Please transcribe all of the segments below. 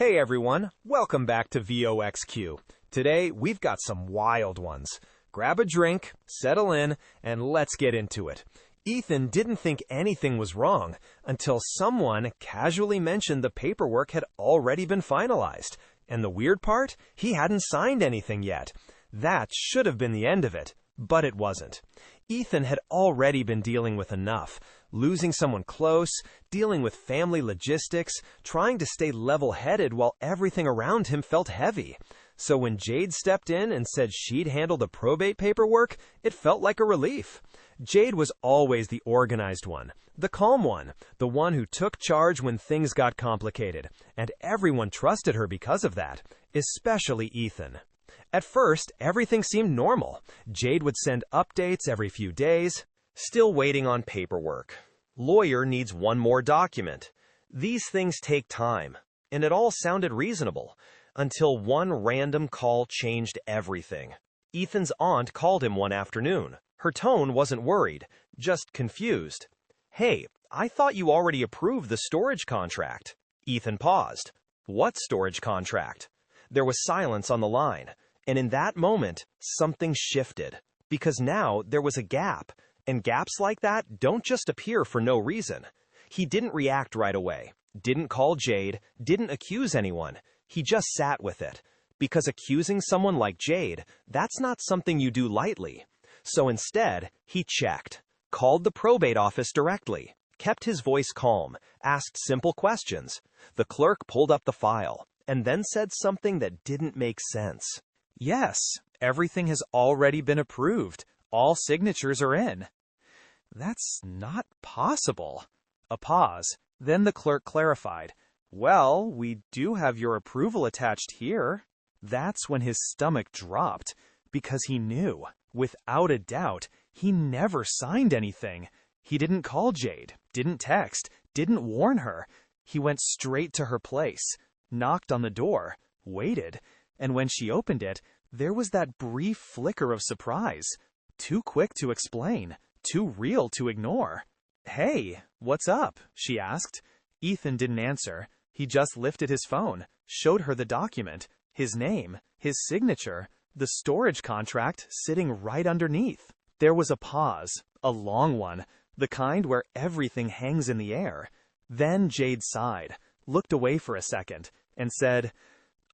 Hey everyone, welcome back to VoxQueue. Today, we've got some wild ones. Grab a drink, settle in, and let's get into it. Ethan didn't think anything was wrong until someone casually mentioned the paperwork had already been finalized. And the weird part? He hadn't signed anything yet. That should have been the end of it, but it wasn't. Ethan had already been dealing with enough. Losing someone close, dealing with family logistics, trying to stay level-headed while everything around him felt heavy. So when Jade stepped in and said she'd handle the probate paperwork, it felt like a relief. Jade was always the organized one, the calm one, the one who took charge when things got complicated, and everyone trusted her because of that, especially Ethan. At first, everything seemed normal. Jade would send updates every few days. Still waiting on paperwork. Lawyer needs one more document. These things take time, and it all sounded reasonable, until one random call changed everything. Ethan's aunt called him one afternoon. Her tone wasn't worried, just confused. "Hey, I thought you already approved the storage contract." Ethan paused. "What storage contract?" There was silence on the line, and in that moment, something shifted, because now there was a gap. And gaps like that don't just appear for no reason. He didn't react right away, didn't call Jade, didn't accuse anyone. He just sat with it. Because accusing someone like Jade, that's not something you do lightly. So instead, he checked, called the probate office directly, kept his voice calm, asked simple questions. The clerk pulled up the file, and then said something that didn't make sense. "Yes, everything has already been approved. All signatures are in." "That's not possible." A pause. Then the clerk clarified. "Well, we do have your approval attached here." That's when his stomach dropped, because he knew, without a doubt, he never signed anything. He didn't call Jade, didn't text, didn't warn her. He went straight to her place, knocked on the door, waited, and when she opened it, there was that brief flicker of surprise. Too quick to explain, too real to ignore. "Hey, what's up?" she asked. Ethan didn't answer. He just lifted his phone, showed her the document, his name, his signature, the storage contract sitting right underneath. There was a pause, a long one, the kind where everything hangs in the air. Then Jade sighed, looked away for a second, and said,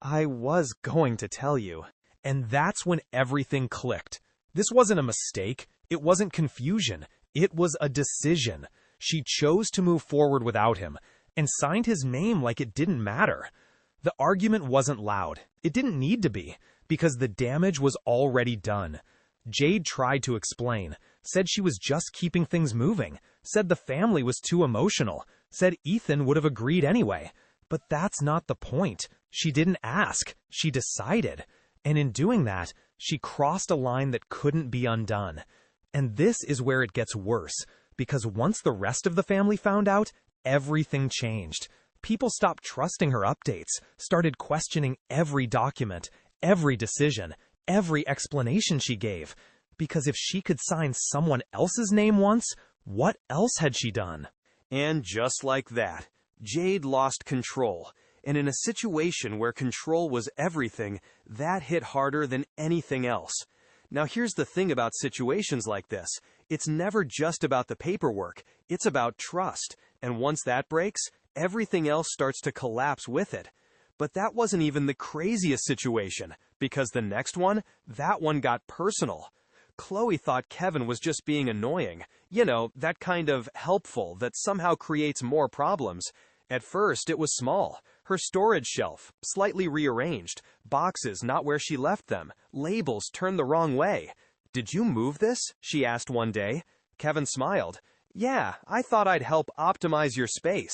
"I was going to tell you." And that's when everything clicked. This wasn't a mistake. It wasn't confusion. It was a decision. She chose to move forward without him, and signed his name like it didn't matter. The argument wasn't loud. It didn't need to be, because the damage was already done. Jade tried to explain, said she was just keeping things moving, said the family was too emotional, said Ethan would have agreed anyway. But that's not the point. She didn't ask. She decided. And in doing that, she crossed a line that couldn't be undone. And this is where it gets worse, because once the rest of the family found out, everything changed. People stopped trusting her updates, started questioning every document, every decision, every explanation she gave. Because if she could sign someone else's name once, what else had she done? And just like that, Jade lost control. And in a situation where control was everything, that hit harder than anything else. Now here's the thing about situations like this. It's never just about the paperwork. It's about trust. And once that breaks, everything else starts to collapse with it. But that wasn't even the craziest situation, because the next one, that one got personal. Chloe thought Kevin was just being annoying. You know, that kind of helpful that somehow creates more problems. At first, it was small. Her storage shelf, slightly rearranged, boxes not where she left them, labels turned the wrong way. "Did you move this?" she asked one day. Kevin smiled. "Yeah, I thought I'd help optimize your space."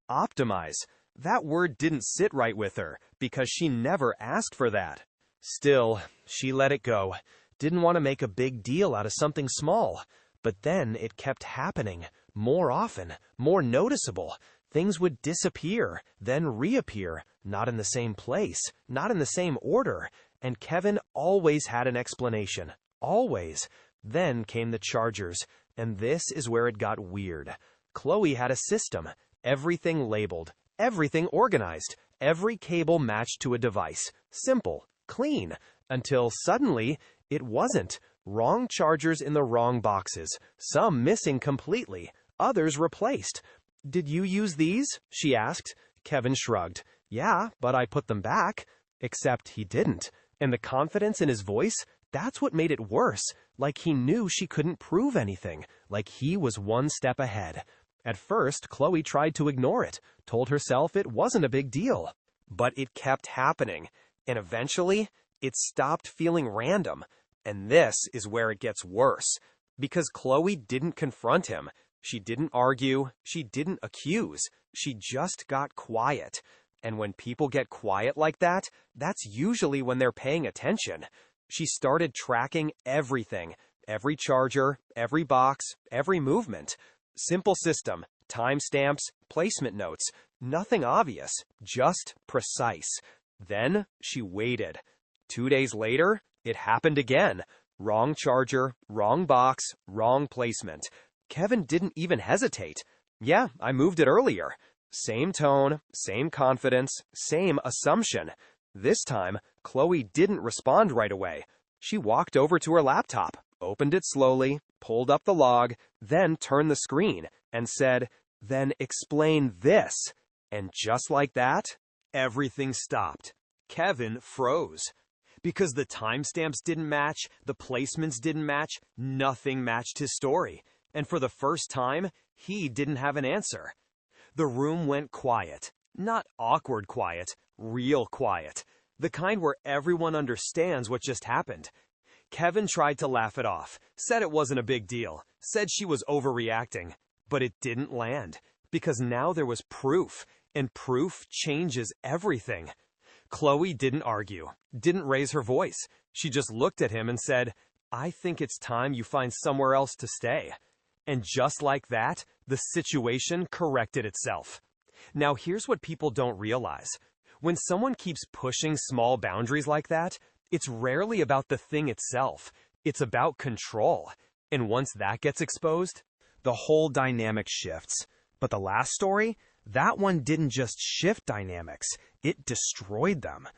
Optimize. That word didn't sit right with her, because she never asked for that. Still, she let it go. Didn't want to make a big deal out of something small. But then it kept happening, more often, more noticeable. Things would disappear, then reappear, not in the same place, not in the same order, and Kevin always had an explanation. Always. Then came the chargers, and this is where it got weird. Chloe had a system, everything labeled, everything organized, Every cable matched to a device. Simple, clean, until suddenly it wasn't. Wrong chargers in the wrong boxes, some missing completely, others replaced. "Did you use these?" she asked. Kevin shrugged. "Yeah, but I put them back." Except he didn't. And the confidence in his voice, that's what made it worse. Like he knew she couldn't prove anything. Like he was one step ahead. At first, Chloe tried to ignore it, told herself it wasn't a big deal. But it kept happening. And eventually, it stopped feeling random. And this is where it gets worse. Because Chloe didn't confront him. She didn't argue. She didn't accuse. She just got quiet. And when people get quiet like that, that's usually when they're paying attention. She started tracking everything. Every charger, every box, every movement. Simple system, timestamps, placement notes. Nothing obvious, just precise. Then she waited. 2 days later, it happened again. Wrong charger, wrong box, wrong placement. Kevin didn't even hesitate. "Yeah, I moved it earlier." Same tone, same confidence, same assumption. This time, Chloe didn't respond right away. She walked over to her laptop, opened it slowly, pulled up the log, then turned the screen, and said, "Then explain this." And just like that, everything stopped. Kevin froze. Because the timestamps didn't match, the placements didn't match, nothing matched his story. And for the first time, he didn't have an answer. The room went quiet. Not awkward quiet, real quiet. The kind where everyone understands what just happened. Kevin tried to laugh it off, said it wasn't a big deal, said she was overreacting. But it didn't land, because now there was proof, and proof changes everything. Chloe didn't argue, didn't raise her voice. She just looked at him and said, "I think it's time you find somewhere else to stay." And just like that, the situation corrected itself. Now here's what people don't realize. When someone keeps pushing small boundaries like that, it's rarely about the thing itself. It's about control. And once that gets exposed, the whole dynamic shifts. But the last story, that one didn't just shift dynamics, it destroyed them.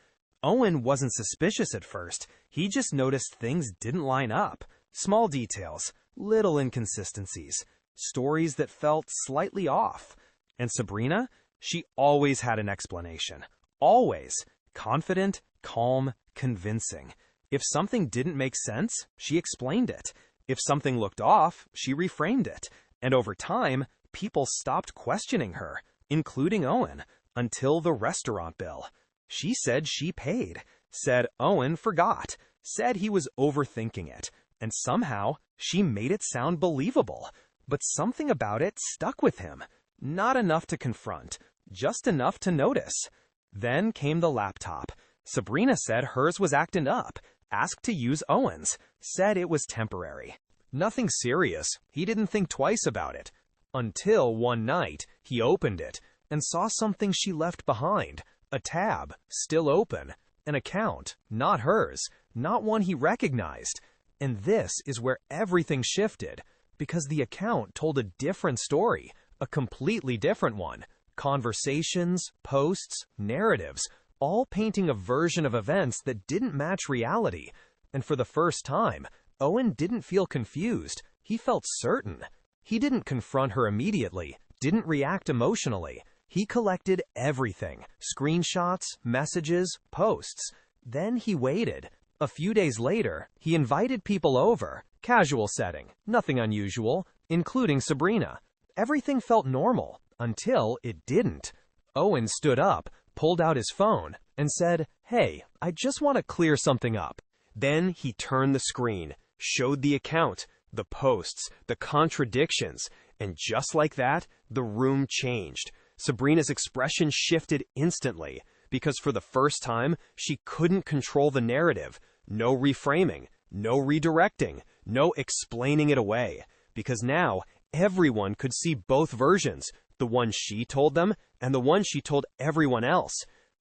Owen wasn't suspicious at first. He just noticed things didn't line up. Small details, little inconsistencies, stories that felt slightly off. And Sabrina, she always had an explanation. Always. Confident, calm, convincing. If something didn't make sense, she explained it. If something looked off, she reframed it. And over time, people stopped questioning her, including Owen, until the restaurant bill. She said she paid, said Owen forgot, said he was overthinking it, and somehow she made it sound believable. But something about it stuck with him. Not enough to confront, just enough to notice. Then came the laptop. Sabrina said hers was acting up, asked to use Owen's, said it was temporary. Nothing serious. He didn't think twice about it. Until one night, he opened it and saw something she left behind. A tab, still open. An account, not hers, not one he recognized. And this is where everything shifted, because the account told a different story, a completely different one. Conversations, posts, narratives, all painting a version of events that didn't match reality. And for the first time, Owen didn't feel confused. He felt certain. He didn't confront her immediately, didn't react emotionally. He collected everything, screenshots, messages, posts. Then he waited. A few days later, he invited people over. Casual setting, nothing unusual, including Sabrina. Everything felt normal, until it didn't. Owen stood up, pulled out his phone, and said, "Hey, I just want to clear something up." Then he turned the screen, showed the account, the posts, the contradictions, and just like that, the room changed. Sabrina's expression shifted instantly, because for the first time, she couldn't control the narrative. No reframing, no redirecting, no explaining it away. Because now, everyone could see both versions, the one she told them and the one she told everyone else.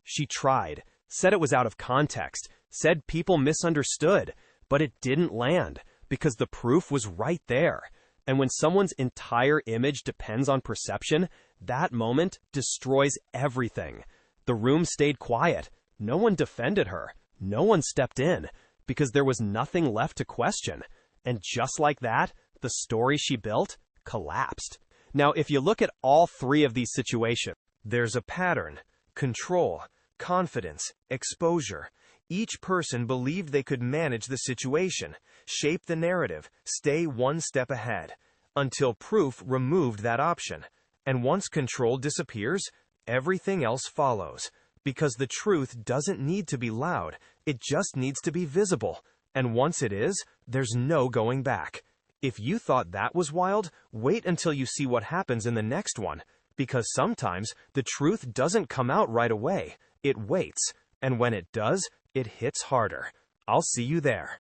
She tried, said it was out of context, said people misunderstood, but it didn't land, because the proof was right there. And when someone's entire image depends on perception, that moment destroys everything. The room stayed quiet. No one defended her. No one stepped in, because there was nothing left to question. And just like that, the story she built collapsed. Now, if you look at all three of these situations, there's a pattern: control, confidence, exposure. Each person believed they could manage the situation, shape the narrative, stay one step ahead, until proof removed that option. And once control disappears, everything else follows. Because the truth doesn't need to be loud, it just needs to be visible. And once it is, there's no going back. If you thought that was wild, wait until you see what happens in the next one. Because sometimes the truth doesn't come out right away. It waits. And when it does, it hits harder. I'll see you there.